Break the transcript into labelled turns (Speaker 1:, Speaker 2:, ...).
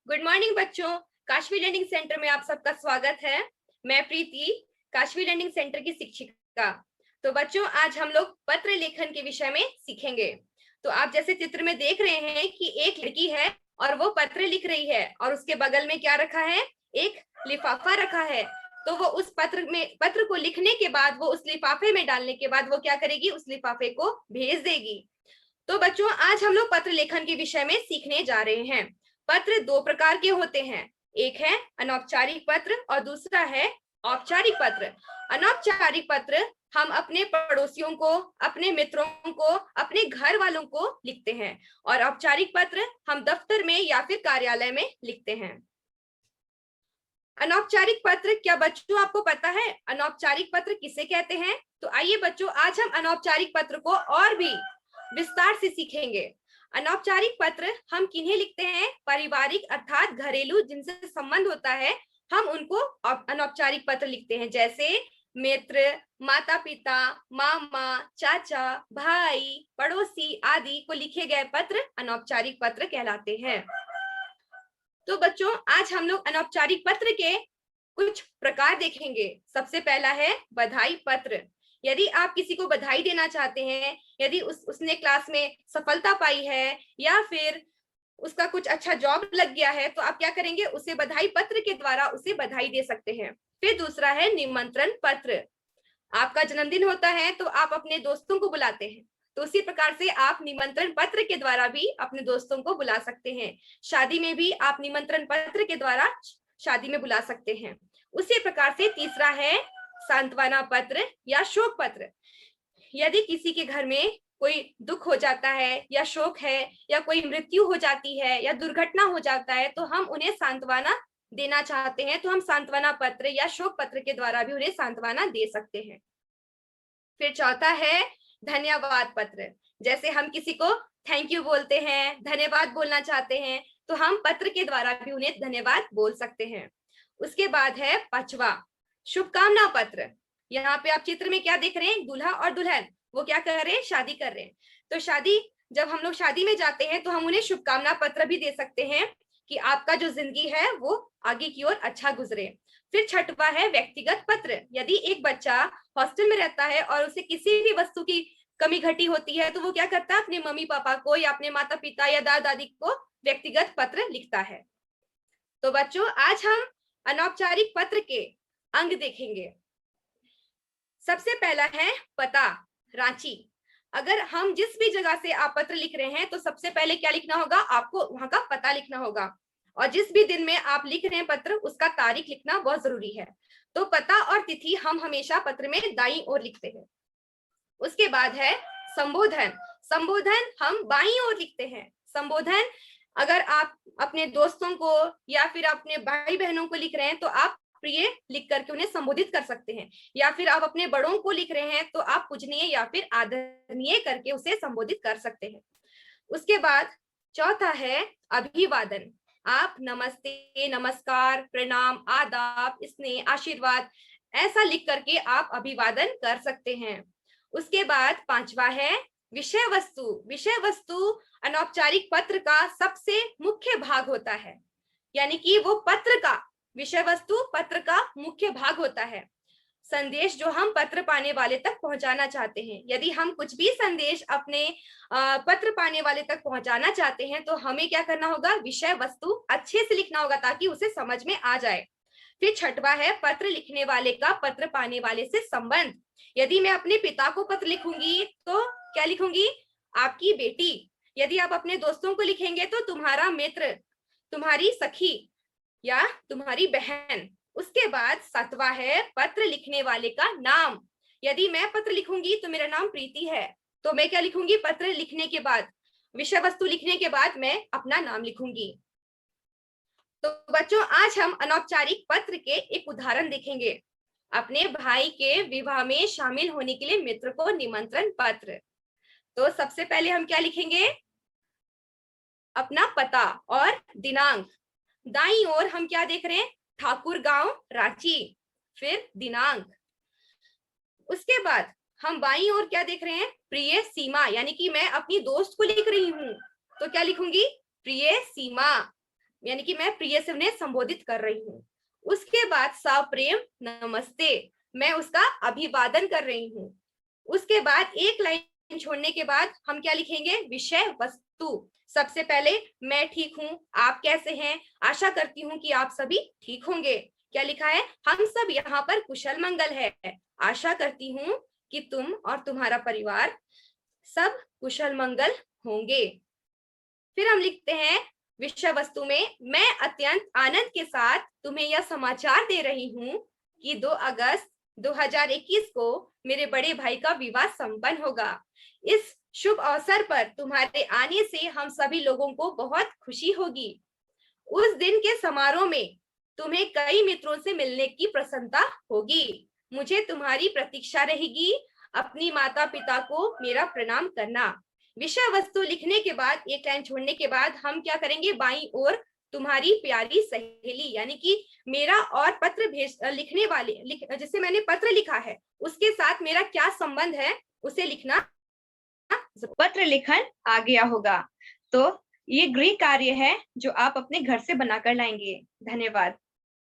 Speaker 1: Good morning बच्चों। Kashvi learning centre में आप सबका स्वागत है। मैं प्रीति, काशवी लर्निंग सेंटर की शिक्षिका। तो बच्चों, आज हम लोग पत्र लेखन के विषय में सीखेंगे। तो आप जैसे चित्र में देख रहे हैं कि एक लड़की है और वो पत्र लिख रही है और उसके बगल में क्या रखा है, एक लिफाफा रखा है। तो वो उस पत्र को लिखने के बाद वो उस लिफाफे में डालने के बाद वो क्या करेगी, उस लिफाफे को भेज देगी। तो बच्चों, आज हम लोग पत्र लेखन के विषय में सीखने जा रहे हैं। पत्र दो प्रकार के होते हैं, एक है अनौपचारिक पत्र और दूसरा है औपचारिक पत्र। अनौपचारिक पत्र हम अपने पड़ोसियों को, अपने मित्रों को, अपने घर वालों को लिखते हैं और औपचारिक पत्र हम दफ्तर में या फिर कार्यालय में लिखते हैं। अनौपचारिक पत्र, क्या बच्चों आपको पता है अनौपचारिक पत्र किसे कहते हैं? तो आइए बच्चों, आज हम अनौपचारिक पत्र को और भी विस्तार से सीखेंगे। अनौपचारिक पत्र हम किन्हें लिखते हैं? पारिवारिक अर्थात घरेलू जिनसे संबंध होता है, हम उनको अनौपचारिक पत्र लिखते हैं। जैसे मित्र, माता पिता, मामा, चाचा, भाई, पड़ोसी आदि को लिखे गए पत्र अनौपचारिक पत्र कहलाते हैं। तो बच्चों, आज हम लोग अनौपचारिक पत्र के कुछ प्रकार देखेंगे। सबसे पहला है बधाई पत्र। यदि आप किसी को बधाई देना चाहते हैं, यदि उसने क्लास में सफलता पाई है या फिर उसका कुछ अच्छा जॉब लग गया है, तो आप क्या करेंगे, उसे बधाई पत्र के द्वारा उसे बधाई दे सकते हैं। फिर दूसरा है निमंत्रण पत्र। आपका जन्मदिन होता है तो आप अपने दोस्तों को बुलाते हैं, तो उसी प्रकार से आप निमंत्रण पत्र के द्वारा भी अपने दोस्तों को बुला सकते हैं। शादी में भी आप निमंत्रण पत्र के द्वारा शादी में बुला सकते हैं। उसी प्रकार से तीसरा है सांत्वना पत्र या शोक पत्र। यदि किसी के घर में कोई दुख हो जाता है या शोक है या कोई मृत्यु हो जाती है या दुर्घटना हो जाता है, तो हम उन्हें सांत्वना देना चाहते हैं, तो हम सांत्वना पत्र या शोक पत्र के द्वारा भी उन्हें सांत्वना दे सकते हैं। फिर चौथा है धन्यवाद पत्र। जैसे हम किसी को थैंक यू बोलते हैं, धन्यवाद बोलना चाहते हैं, तो हम पत्र के द्वारा भी उन्हें धन्यवाद बोल सकते हैं। उसके बाद है पांचवा शुभकामना पत्र। यहाँ पे आप चित्र में क्या देख रहे हैं, दूल्हा और दुल्हन वो क्या कर रहे हैं, शादी कर रहे हैं। तो जब हम लोग शादी में जाते हैं तो हम उन्हें शुभकामना पत्र भी दे सकते हैं कि आपका जो जिंदगी है वो आगे की ओर अच्छा गुजरे। फिर छठवा है व्यक्तिगत पत्र। यदि एक बच्चा हॉस्टल में रहता है और उसे किसी भी वस्तु की कमी घटी होती है, तो वो क्या करता है, अपने मम्मी पापा को या अपने माता पिता या दादा दादी को व्यक्तिगत पत्र लिखता है। तो बच्चों, आज हम अनौपचारिक पत्र के अंग देखेंगे। सबसे पहला है पता, रांची। अगर हम जिस भी जगह से आप पत्र लिख रहे हैं, तो सबसे पहले क्या लिखना होगा, आपको वहां का पता लिखना होगा। और जिस भी दिन में आप लिख रहे हैं पत्र, उसका तारीख लिखना बहुत जरूरी है। तो पता और तिथि हम हमेशा पत्र में दाईं ओर लिखते हैं। उसके बाद है संबोधन। संबोधन हम बाईं ओर लिखते हैं। संबोधन अगर आप अपने दोस्तों को या फिर अपने भाई बहनों को लिख रहे हैं, तो आप प्रिय लिख करके उन्हें संबोधित कर सकते हैं। या फिर आप अपने बड़ों को लिख रहे हैं तो आप पूजनीय या फिर आदरणीय करके उसे संबोधित कर सकते हैं। उसके बाद चौथा है अभिवादन। आप नमस्ते, नमस्कार, प्रणाम, आदाब, स्नेह, आशीर्वाद ऐसा लिख करके आप अभिवादन कर सकते हैं। उसके बाद पांचवा है विषय वस्तु। विषय वस्तु अनौपचारिक पत्र का सबसे मुख्य भाग होता है, यानी कि वो पत्र का विषय वस्तु पत्र का मुख्य भाग होता है। संदेश जो हम पत्र पाने वाले तक पहुंचाना चाहते हैं, यदि हम कुछ भी संदेश अपने पत्र पाने वाले तक पहुंचाना चाहते हैं, तो हमें क्या करना होगा, विषय वस्तु अच्छे से लिखना होगा ताकि उसे समझ में आ जाए। फिर छठवा है पत्र लिखने वाले का पत्र पाने वाले से संबंध। यदि मैं अपने पिता को पत्र लिखूंगी तो क्या लिखूंगी, आपकी बेटी। यदि आप अपने दोस्तों को लिखेंगे तो तुम्हारा मित्र, तुम्हारी सखी या तुम्हारी बहन। उसके बाद सातवां है पत्र लिखने वाले का नाम। यदि मैं पत्र लिखूंगी तो मेरा नाम प्रीति है, तो मैं क्या लिखूंगी, पत्र लिखने के बाद, विषय वस्तु लिखने के बाद मैं अपना नाम लिखूंगी। तो बच्चों, आज हम अनौपचारिक पत्र के एक उदाहरण देखेंगे। अपने भाई के विवाह में शामिल होने के लिए मित्र को निमंत्रण पत्र। तो सबसे पहले हम क्या लिखेंगे, अपना पता और दिनांक। दाईं ओर हम क्या देख रहे हैं, ठाकुर गांव, रांची, फिर दिनांक। उसके बाद हम बाईं ओर क्या देख रहे हैं, प्रिय सीमा, यानी कि मैं अपनी दोस्त को लिख रही हूं, तो क्या लिखूंगी, प्रिय सीमा। यानी कि मैं प्रिय से उन्हें संबोधित कर रही हूँ। उसके बाद सप्रेम नमस्ते, मैं उसका अभिवादन कर रही हूँ। उसके बाद एक लाइन छोड़ने के बाद हम क्या लिखेंगे, विषय वस्तु। सबसे पहले मैं ठीक हूँ, आप कैसे हैं, आशा करती हूँ कि आप सभी ठीक होंगे। क्या लिखा है, हम सब यहाँ पर कुशल मंगल है, आशा करती हूँ कि तुम और तुम्हारा परिवार सब कुशल मंगल होंगे। फिर हम लिखते हैं विषय वस्तु में, मैं अत्यंत आनंद के साथ तुम्हें यह समाचार दे रही हूँ कि 2 अगस्त 2021 को मेरे बड़े भाई का विवाह संपन्न होगा। इस शुभ अवसर पर तुम्हारे आने से हम सभी लोगों को बहुत खुशी होगी। उस दिन के समारोह में तुम्हें कई मित्रों से मिलने की प्रसन्नता होगी। मुझे तुम्हारी प्रतीक्षा रहेगी। अपनी माता पिता को मेरा प्रणाम करना। विषय वस्तु लिखने के बाद, एक लाइन छोड़ने के बाद हम क्या करेंगे, बाईं ओर तुम्हारी प्यारी सहेली, यानी कि मेरा और पत्र लिखने वाले जिससे मैंने पत्र लिखा है उसके साथ मेरा क्या संबंध है उसे लिखना।
Speaker 2: पत्र लिखन आ गया होगा। तो ये गृह कार्य है जो आप अपने घर से बनाकर लाएंगे। धन्यवाद।